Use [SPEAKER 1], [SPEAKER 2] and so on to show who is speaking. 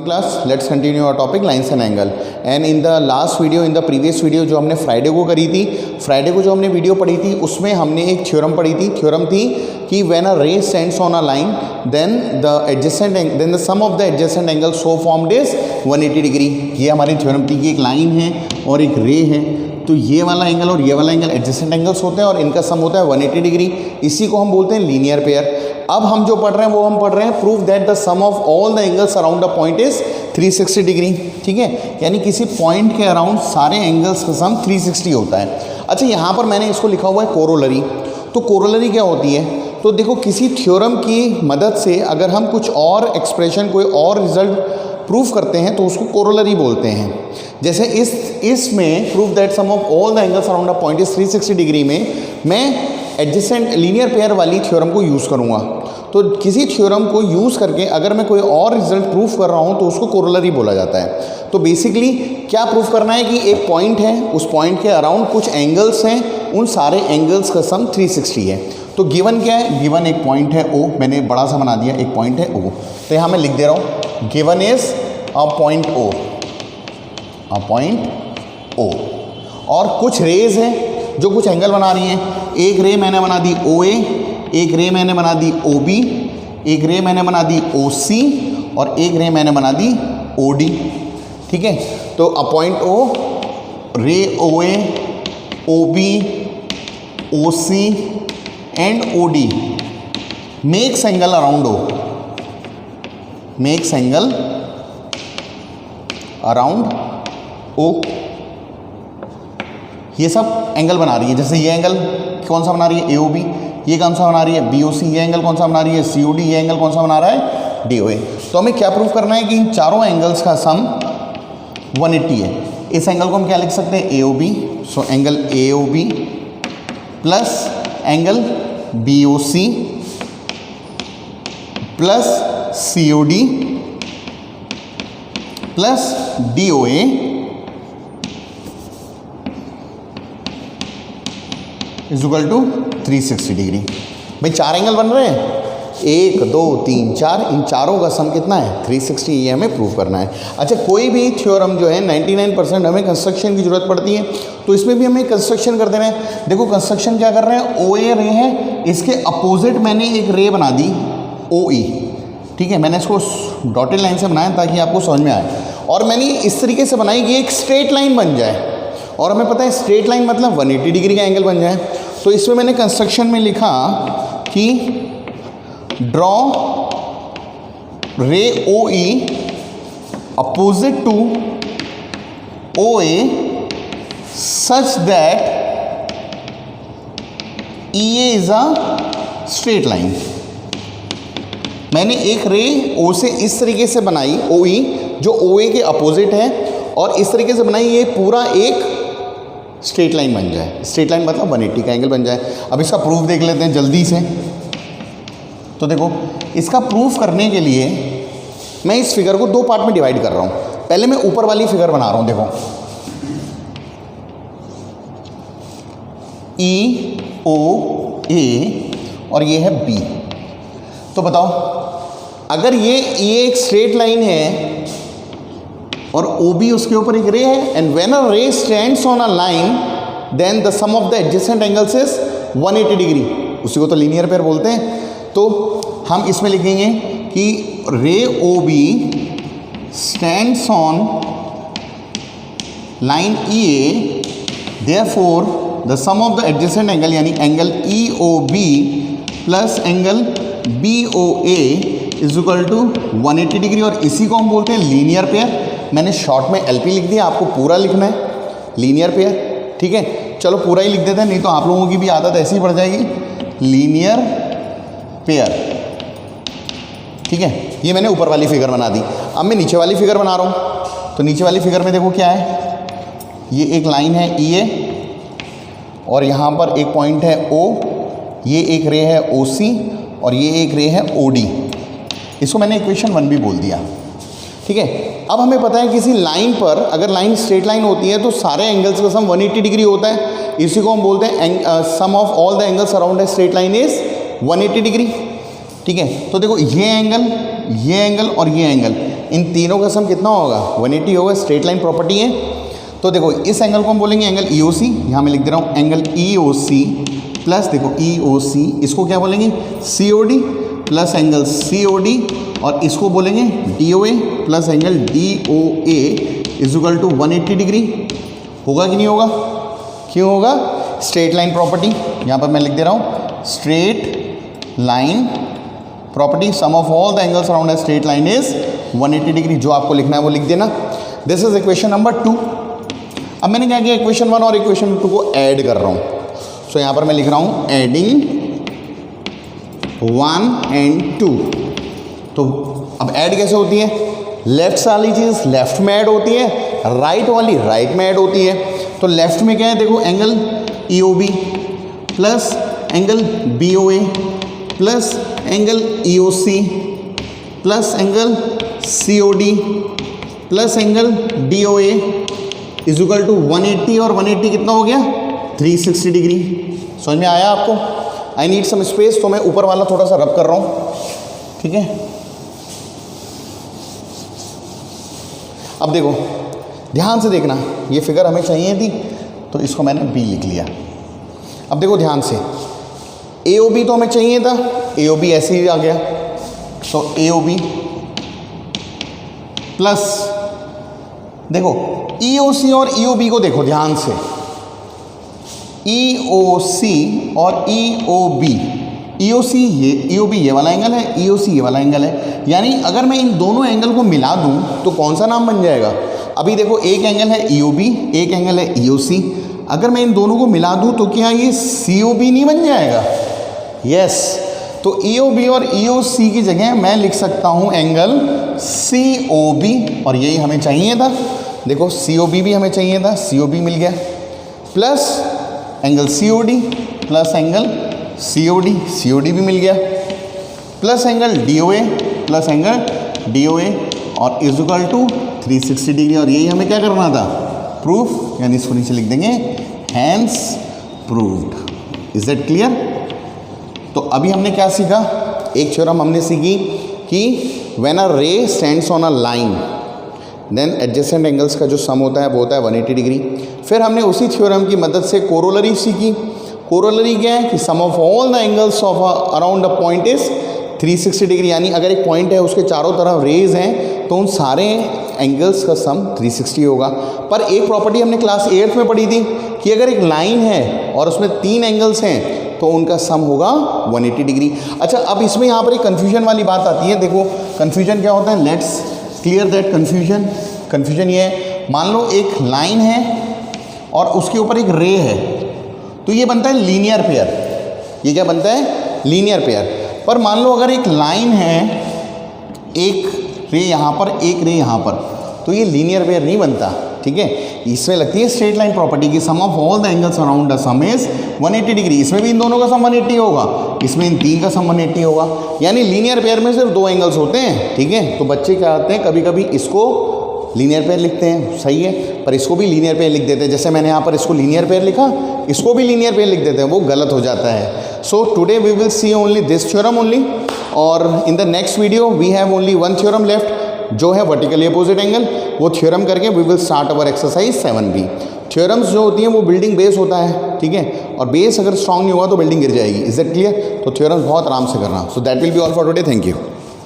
[SPEAKER 1] Class, let's continue our topic lines and angle. And in the last video, in the previous video जो हमने Friday को करी थी, Friday को जो हमने वीडियो पढ़ी थी उसमें हमने एक थ्योरम पढ़ी थी. थ्योरम थी कि when a ray stands on a line, then the sum of the adjacent angle so formed is 180 degree. ये हमारी थ्योरम थी कि एक लाइन है और एक रे है, तो ये वाला एंगल और ये वाला एंगल एडजेसेंट एंगल्स होते हैं और इनका सम होता है 180 डिग्री. इसी को हम बोलते हैं लीनियर पेयर. अब हम जो पढ़ रहे हैं वो हम पढ़ रहे हैं prove that the sum of all the angles around the point is 360 degree. ठीक है, यानी किसी पॉइंट के अराउंड सारे एंगल्स का सम 360 होता है. अच्छा, यहाँ पर मैंने इसको लिखा हुआ है कोरोलरी. तो कोरोलरी क्या होती है? तो देखो, किसी थ्योरम की मदद से अगर हम कुछ और एक्सप्रेशन, कोई और रिजल्ट प्रूफ करते हैं तो उसको कोरोलरी बोलते हैं. जैसे इसमें proof that sum of all the angles around the point is 360 degree में मैं एडजेसेंट लीनियर पेयर वाली थ्योरम को यूज़ करूँगा. तो किसी थ्योरम को यूज़ करके अगर मैं कोई और रिजल्ट प्रूफ कर रहा हूँ तो उसको कोरोलरी बोला जाता है. तो बेसिकली क्या प्रूफ करना है कि एक पॉइंट है, उस पॉइंट के अराउंड कुछ एंगल्स हैं, उन सारे एंगल्स का सम 360 है. तो गिवन क्या है? गिवन एक पॉइंट है O, मैंने बड़ा सा बना दिया, एक पॉइंट है O. तो यहाँ मैं लिख दे रहा हूँ given is a point O, a point O. और कुछ रेज हैं जो कुछ एंगल बना रही हैं. एक रे मैंने बना दी OA, एक रे मैंने बना दी OB, एक रे मैंने बना दी OC और एक रे मैंने बना दी OD. ठीक है, तो अ पॉइंट O, रे OA, OB, OC and OD makes angle around O, makes angle around O. ये सब एंगल बना रही है. जैसे ये एंगल कौन सा बना रही है? AOB. ये कौन सा बना रही है? BOC. ये एंगल कौन सा बना रही है? COD. ये एंगल कौन सा बना रहा है? DOA. तो हमें क्या प्रूफ करना है कि इन चारों एंगल्स का सम 180 है. इस एंगल को हम क्या लिख सकते हैं? AOB. So angle AOB plus angle BOC plus COD plus DOA is equal to 360 degree. भाई चार एंगल बन रहे हैं, 1 2 3 4, इन चारों का सम कितना है? 360. ये हमें प्रूव करना है. अच्छा, कोई भी थ्योरम जो है 99% हमें कंस्ट्रक्शन की ज़रूरत पड़ती है, तो इसमें भी हमें कंस्ट्रक्शन कर देना है. देखो कंस्ट्रक्शन क्या कर रहे हैं? OA रे है, इसके अपोजिट मैंने एक रे बना दी OE. ठीक है, मैंने इसको डॉटेड लाइन से बनाया ताकि आपको समझ में आए. और मैंने इस तरीके से बनाई कि एक स्ट्रेट लाइन बन जाए, और हमें पता है स्ट्रेट लाइन मतलब 180 डिग्री का एंगल बन जाए. तो इसमें मैंने कंस्ट्रक्शन में लिखा कि draw ray OE opposite to OA such that EA is a straight line. मैंने एक रे O से इस तरीके से बनाई OE, जो OA के अपोजिट है, और इस तरीके से बनाई ये पूरा एक स्ट्रेट लाइन बन जाए. स्ट्रेट लाइन मतलब 180 का एंगल बन जाए. अब इसका प्रूफ देख लेते हैं जल्दी से. तो देखो, इसका प्रूफ करने के लिए मैं इस फिगर को दो पार्ट में डिवाइड कर रहा हूँ. पहले मैं ऊपर वाली फिगर बना रहा हूँ. देखो EOA और ये है B. तो बताओ, अगर ये एक स्ट्रेट लाइन है और OB उसके ऊपर एक रे है, and when a ray stands on a line then the sum of the adjacent angles is 180 degree. उसी को तो लीनियर पेयर बोलते हैं. तो हम इसमें लिखेंगे कि ray OB stands on line EA, therefore the sum of the adjacent angle यानी angle EOB plus angle BOA is equal to 180 degree. और इसी को हम बोलते हैं लीनियर पेयर. मैंने शॉर्ट में LP लिख दिया, आपको पूरा लिखना है लीनियर पेयर. ठीक है, चलो पूरा ही लिख देते हैं, नहीं तो आप लोगों की भी आदत ऐसी ही पड़ जाएगी. Linear pair. ठीक है, ये मैंने ऊपर वाली फिगर बना दी. अब मैं नीचे वाली फिगर बना रहा हूँ. तो नीचे वाली फिगर में देखो क्या है, ये एक लाइन है EA और यहाँ पर एक पॉइंट है O, ये एक रे है OC और ये एक रे है OD. इसको मैंने इक्वेशन 1 भी बोल दिया. ठीक है, अब हमें पता है किसी लाइन पर अगर लाइन स्ट्रेट लाइन होती है तो सारे एंगल्स का सम 180 डिग्री होता है. इसी को हम बोलते हैं sum of all the angles around a straight line is 180 degree. ठीक है, तो देखो ये एंगल और ये एंगल, इन तीनों का सम कितना होगा 180 होगा, स्ट्रेट लाइन प्रॉपर्टी है। तो देखो इस एंगल को हम बोलेंगे एंगल EOC, यहाँ मैं लिख दे रहा हूँ एंगल EOC प्लस देखो EOC, इसको क्या बोलेंगे COD प्लस एंगल COD, और इसको बोलेंगे DOA plus angle DOA is equal to 180 degree. होगा कि नहीं होगा? क्यों होगा? स्ट्रेट लाइन प्रॉपर्टी, यहाँ पर मैं लिख दे रहा हूँ straight line property, sum of all the angles around a straight line is 180 degree. जो आपको लिखना है वो लिख देना। This is equation number 2। अब मैंने क्या किया, इक्वेशन 1 और इक्वेशन 2 को ऐड कर रहा हूँ। सो यहाँ पर मैं लिख रहा हूँ एडिंग 1 and 2। तो अब ऐड कैसे होती है? लेफ्ट वाली चीज़ लेफ्ट में ऐड होती है, राइट वाली राइट में ऐड होती है। तो लेफ्ट में क्या है, देखो angle EOB plus angle BOA plus angle EOC plus angle COD plus angle DOA is equal to 180, और 180 कितना हो गया 360 डिग्री। समझ में आया आपको? आई नीड सम स्पेस, तो मैं ऊपर वाला थोड़ा सा रब कर रहा हूँ, ठीक है। अब देखो ध्यान से देखना, ये फिगर हमें चाहिए थी तो इसको मैंने B लिख लिया। अब देखो ध्यान से, AOB तो हमें चाहिए था, AOB ऐसे ही आ गया। तो AOB प्लस देखो EOC और EOB को देखो ध्यान से, EOC और EOB, EOC ये EOB ये वाला एंगल है, EOC ये वाला एंगल है। यानी अगर मैं इन दोनों एंगल को मिला दूं तो कौन सा नाम बन जाएगा? अभी देखो एक एंगल है EOB, एक एंगल है EOC। अगर मैं इन दोनों को मिला दूं तो क्या ये COB नहीं बन जाएगा? यस। तो EOB और EOC की जगह मैं लिख सकता हूं एंगल COB, और यही हमें चाहिए था। देखो COB भी हमें चाहिए था, COB मिल गया, plus angle COD plus angle COD, COD भी मिल गया, plus angle DOA plus angle DOA, और इज इक्वल टू 360 डिग्री। और यही हमें क्या करना था? प्रूफ, यानी इसको नीचे लिख देंगे hence proved. Is that clear? तो अभी हमने क्या सीखा? एक थ्योरम हमने सीखी कि when a ray stands on a line then adjacent angles का जो सम होता है वो होता है 180 डिग्री। फिर हमने उसी थ्योरम की मदद से कोरोलरी सीखी। कोरोलरी क्या है कि sum of all the angles of around a point is 360 degree. यानी अगर एक पॉइंट है उसके चारों तरफ रेज हैं तो उन सारे एंगल्स का सम 360 होगा। पर एक प्रॉपर्टी हमने क्लास 8th में पढ़ी थी कि अगर एक लाइन है और उसमें 3 एंगल्स हैं तो उनका सम होगा 180 डिग्री। अच्छा, अब इसमें यहाँ पर एक कन्फ्यूजन वाली बात आती है। देखो कन्फ्यूजन क्या होता है, let's clear that confusion. Confusion ये है, मान लो एक लाइन है और उसके ऊपर एक रे है, तो ये बनता है लीनियर पेयर। ये क्या बनता है? Linear pair. पर मान लो अगर एक लाइन है, एक रे यहाँ पर एक रे यहाँ पर, तो ये लीनियर पेयर नहीं बनता, ठीक है। इसमें लगती है स्ट्रेट लाइन प्रॉपर्टी की sum of all the angles around the sum is 180 degree. इसमें भी इन दोनों का सम 180 होगा, इसमें इन 3 का सम 180 होगा। यानी लीनियर पेयर में सिर्फ 2 एंगल्स होते हैं, ठीक है। तो बच्चे क्या आते हैं, कभी कभी इसको लीनियर पेयर लिखते हैं, सही है, पर इसको भी लीनियर पेयर लिख देते हैं। जैसे मैंने यहाँ पर इसको लीनियर पेयर लिखा, इसको भी लीनियर पेयर लिख देते हैं, वो गलत हो जाता है। So today we will see only this theorem only, और in the next video we have only 1 theorem left, जो है वर्टिकली अपोजिट एंगल। वो थ्योरम करके we will start our exercise 7B। Theorems जो होती हैं वो बिल्डिंग बेस होता है, ठीक है, और बेस अगर स्ट्रांग नहीं हुआ तो बिल्डिंग गिर जाएगी। Is that clear? तो थ्योरम्स बहुत आराम से करना। So that will be all for today. Thank you.